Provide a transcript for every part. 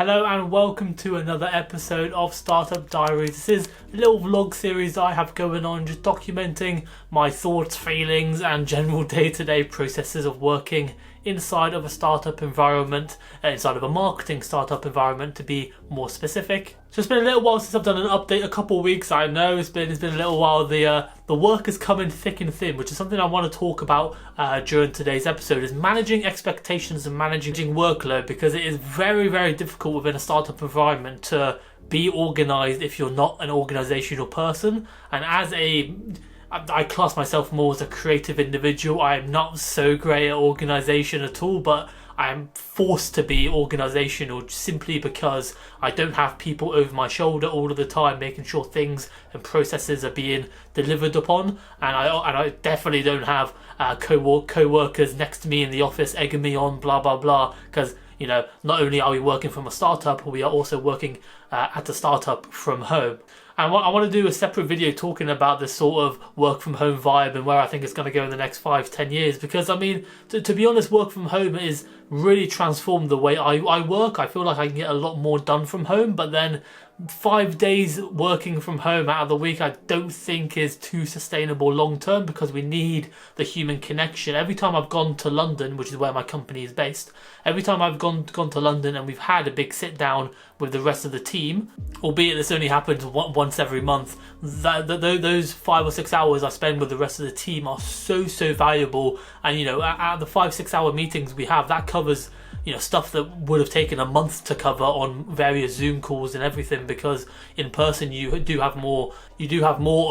Hello and welcome to another episode of Startup Diaries. This is a little vlog series that I have going on, just documenting my thoughts, feelings and general day-to-day processes of working inside of a startup environment, inside of a marketing startup environment to be more specific. So it's been a little while since I've done an update, a couple of weeks. I know it's been a little while. The work is coming thick and thin, which is something I want to talk about during today's episode, is managing expectations and managing workload, because it is very, very difficult within a startup environment to be organized if you're not an organizational person. And I class myself more as a creative individual. I am not so great at organisation at all, but I am forced to be organisational simply because I don't have people over my shoulder all of the time making sure things and processes are being delivered upon, and I definitely don't have co-workers next to me in the office egging me on, blah blah blah, because not only are we working from a startup, we are also working at a startup from home. And I want to do a separate video talking about this sort of work from home vibe and where I think it's going to go in the next 5-10 years. Because I mean, to be honest, work from home is really transformed the way I work. I feel like I can get a lot more done from home, but then 5 days working from home out of the week I don't think is too sustainable long term, because we need the human connection. Every time I've gone to London, which is where my company is based, every time I've gone to London and we've had a big sit down with the rest of the team, albeit this only happens once every month, those 5 or 6 hours I spend with the rest of the team are so valuable. And at the 5-6 hour meetings we have, that covers stuff that would have taken a month to cover on various Zoom calls and everything, because in person you do have more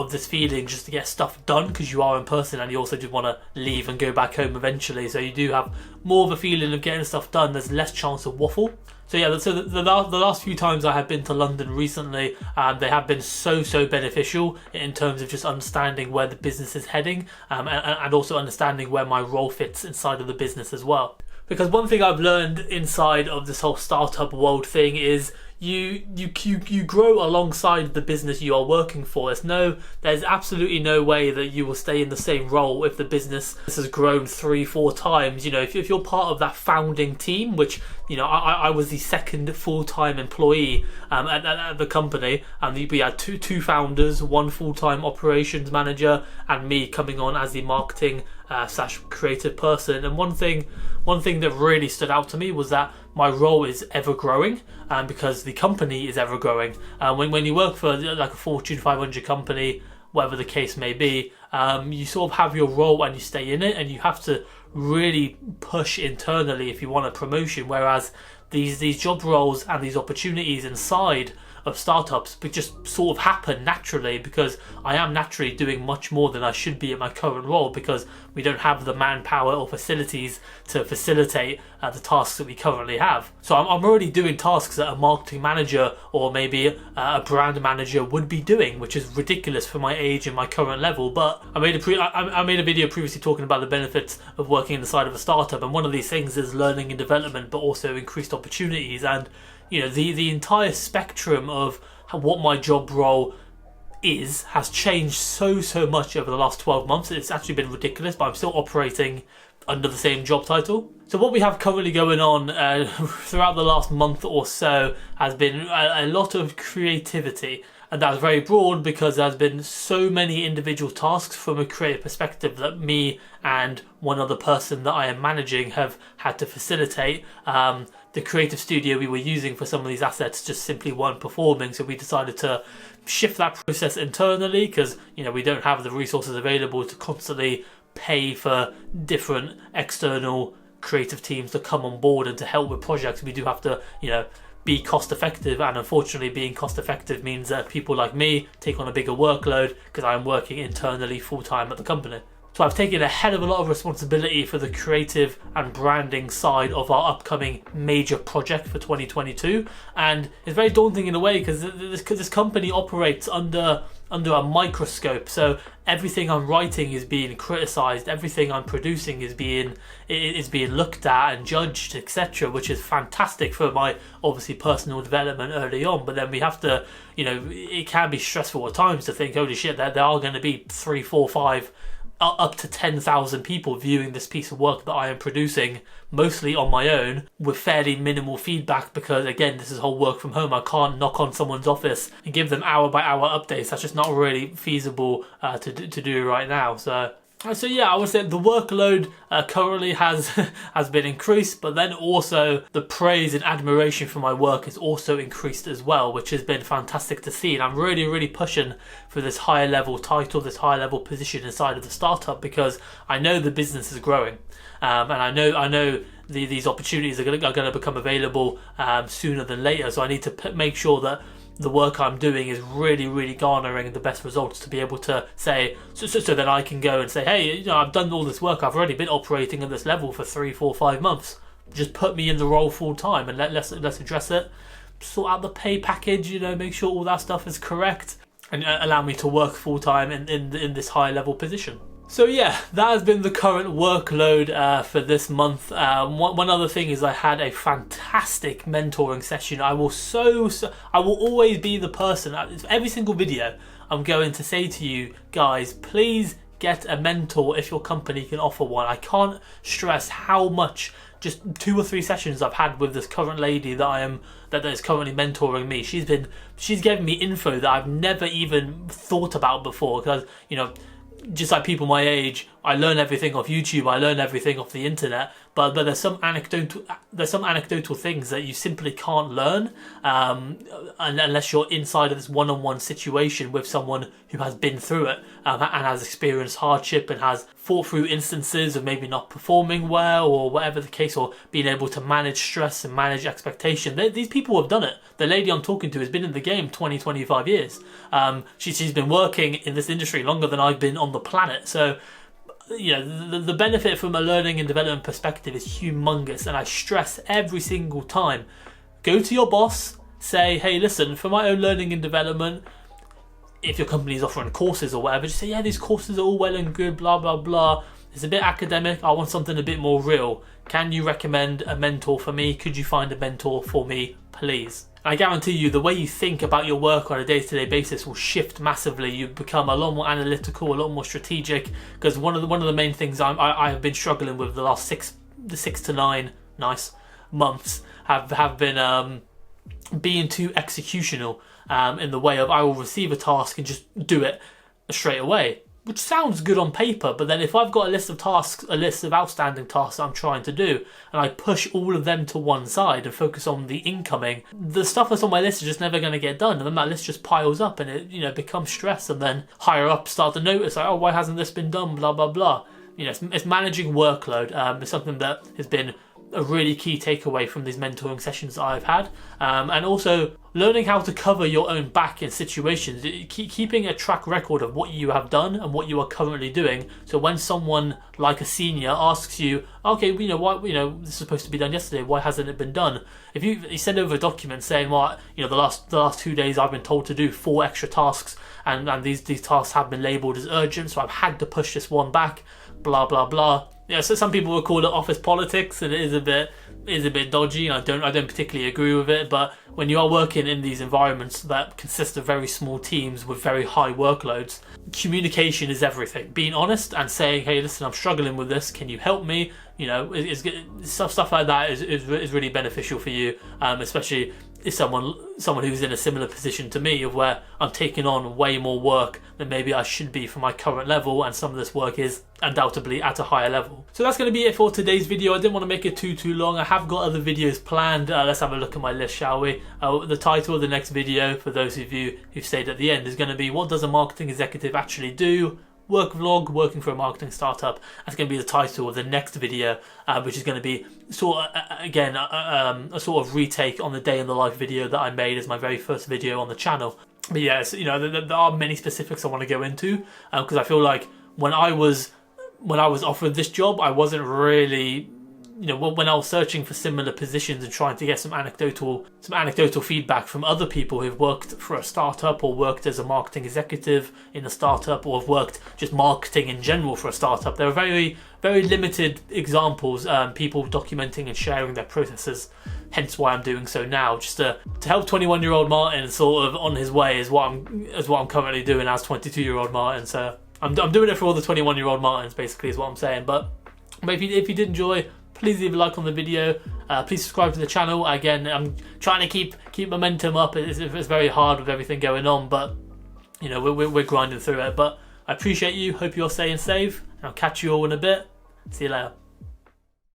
of this feeling just to get stuff done, because you are in person and you also do want to leave and go back home eventually, so you do have more of a feeling of getting stuff done. There's less chance of waffle. So yeah, the last few times I have been to London recently, they have been so beneficial in terms of just understanding where the business is heading, and also understanding where my role fits inside of the business as well. Because one thing I've learned inside of this whole startup world thing is you grow alongside the business you are working for. There's absolutely no way that you will stay in the same role if the business has grown 3-4 times. If you're part of that founding team, which I was the second full-time employee at the company, and we had two founders, one full-time operations manager, and me coming on as the marketing / creative person. And one thing that really stood out to me was that my role is ever growing, because the company is ever growing. When you work for like a Fortune 500 company, whatever the case may be, you sort of have your role and you stay in it, and you have to really push internally if you want a promotion. Whereas these job roles and these opportunities inside of startups but just sort of happen naturally, because I am naturally doing much more than I should be at my current role, because we don't have the manpower or facilities to facilitate the tasks that we currently have. So I'm already doing tasks that a marketing manager or maybe a brand manager would be doing, which is ridiculous for my age and my current level. But I made a video previously talking about the benefits of working inside of a startup, and one of these things is learning and development, but also increased opportunities. And the entire spectrum of what my job role has changed so much over the last 12 months. It's actually been ridiculous, but I'm still operating under the same job title. So what we have currently going on throughout the last month or so has been a lot of creativity. And that's very broad, because there's been so many individual tasks from a creative perspective that me and one other person that I am managing have had to facilitate. The creative studio we were using for some of these assets just simply weren't performing, so we decided to shift that process internally, because we don't have the resources available to constantly pay for different external creative teams to come on board and to help with projects. We do have to be cost effective, and unfortunately being cost effective means that people like me take on a bigger workload, because I'm working internally full time at the company. So I've taken a hell of a lot of responsibility for the creative and branding side of our upcoming major project for 2022, and it's very daunting in a way, because this company operates under a microscope. So everything I'm writing is being criticised, everything I'm producing is being looked at and judged, etc., which is fantastic for my obviously personal development early on. But then we have to, it can be stressful at times to think, holy shit, there are going to be 3, 4, 5 up to 10,000 people viewing this piece of work that I am producing, mostly on my own, with fairly minimal feedback, because again, this is whole work from home. I can't knock on someone's office and give them hour by hour updates. That's just not really feasible to do right now. So yeah, I would say the workload currently has been increased, but then also the praise and admiration for my work is also increased as well, which has been fantastic to see. And I'm really, really pushing for this higher level title, this higher level position inside of the startup, because I know the business is growing, and I know these opportunities are going to become available sooner than later. So I need to make sure that the work I'm doing is really, really garnering the best results to be able to say, so then I can go and say, hey, I've done all this work, I've already been operating at this level for 3, 4, 5 months. Just put me in the role full time and let's address it. Sort out the pay package, make sure all that stuff is correct, and allow me to work full time in this high level position. So yeah, that has been the current workload for this month. One other thing is I had a fantastic mentoring session. I will always be the person, every single video I'm going to say to you guys, please get a mentor if your company can offer one. I can't stress how much just 2 or 3 sessions I've had with this current lady that is currently mentoring me. She's given me info that I've never even thought about before, because just like people my age, I learn everything off YouTube, I learn everything off the internet, but there's some anecdotal things that you simply can't learn unless you're inside of this one-on-one situation with someone who has been through it and has experienced hardship and has fought through instances of maybe not performing well or whatever the case, or being able to manage stress and manage expectation. These people have done it. The lady I'm talking to has been in the game 20-25 years. She's been working in this industry longer than I've been on the planet. So the benefit from a learning and development perspective is humongous, and I stress every single time, go to your boss, say, hey, listen, for my own learning and development, if your company is offering courses or whatever, just say, yeah, these courses are all well and good, blah blah blah, it's a bit academic, I want something a bit more real. Can you recommend a mentor for me? Could you find a mentor for me, please? I guarantee you the way you think about your work on a day-to-day basis will shift massively. You become a lot more analytical, a lot more strategic, because one of the main things I have been struggling with the last 6 to 9 months have been being too executional in the way of, I will receive a task and just do it straight away, which sounds good on paper, but then if I've got a list of outstanding tasks that I'm trying to do, and I push all of them to one side and focus on the incoming, the stuff that's on my list is just never going to get done, and then that list just piles up and it becomes stress, and then higher up start to notice, like, oh, why hasn't this been done, blah blah blah. It's managing workload. It's something that has been a really key takeaway from these mentoring sessions that I've had, and also learning how to cover your own back in situations, keeping a track record of what you have done and what you are currently doing, so when someone like a senior asks you, okay, why, this is supposed to be done yesterday, why hasn't it been done? If you send over a document saying, well, the last 2 days I've been told to do 4 extra tasks, and these tasks have been labelled as urgent, so I've had to push this one back, blah blah blah. So some people would call it office politics, and it is a bit dodgy. I don't particularly agree with it, but when you are working in these environments that consist of very small teams with very high workloads, communication is everything. Being honest and saying, hey, listen, I'm struggling with this, can you help me? Stuff like that is really beneficial for you, especially if someone who's in a similar position to me, of where I'm taking on way more work than maybe I should be for my current level, and some of this work is undoubtedly at a higher level. So that's going to be it for today's video. I didn't want to make it too long. I have got other videos planned. Let's have a look at my list, shall we? The title of the next video, for those of you who've stayed at the end, is going to be, what does a marketing executive actually do? Work vlog, working for a marketing startup. That's going to be the title of the next video, which is going to be sort of, again, a sort of retake on the day in the life video that I made as my very first video on the channel. But yes, there are many specifics I want to go into, because I feel like when I was offered this job, I wasn't really, when I was searching for similar positions and trying to get some anecdotal feedback from other people who've worked for a startup or worked as a marketing executive in a startup, or have worked just marketing in general for a startup, there are very, very limited examples, people documenting and sharing their processes. Hence why I'm doing so now, just to help 21-year-old Martin sort of on his way is what I'm currently doing as 22-year-old Martin. So I'm doing it for all the 21-year-old Martins, basically, is what I'm saying. But if you did enjoy, please leave a like on the video. Please subscribe to the channel. Again, I'm trying to keep momentum up. It's very hard with everything going on, but you know, we're grinding through it. But I appreciate you. Hope you're staying safe. I'll catch you all in a bit. See you later.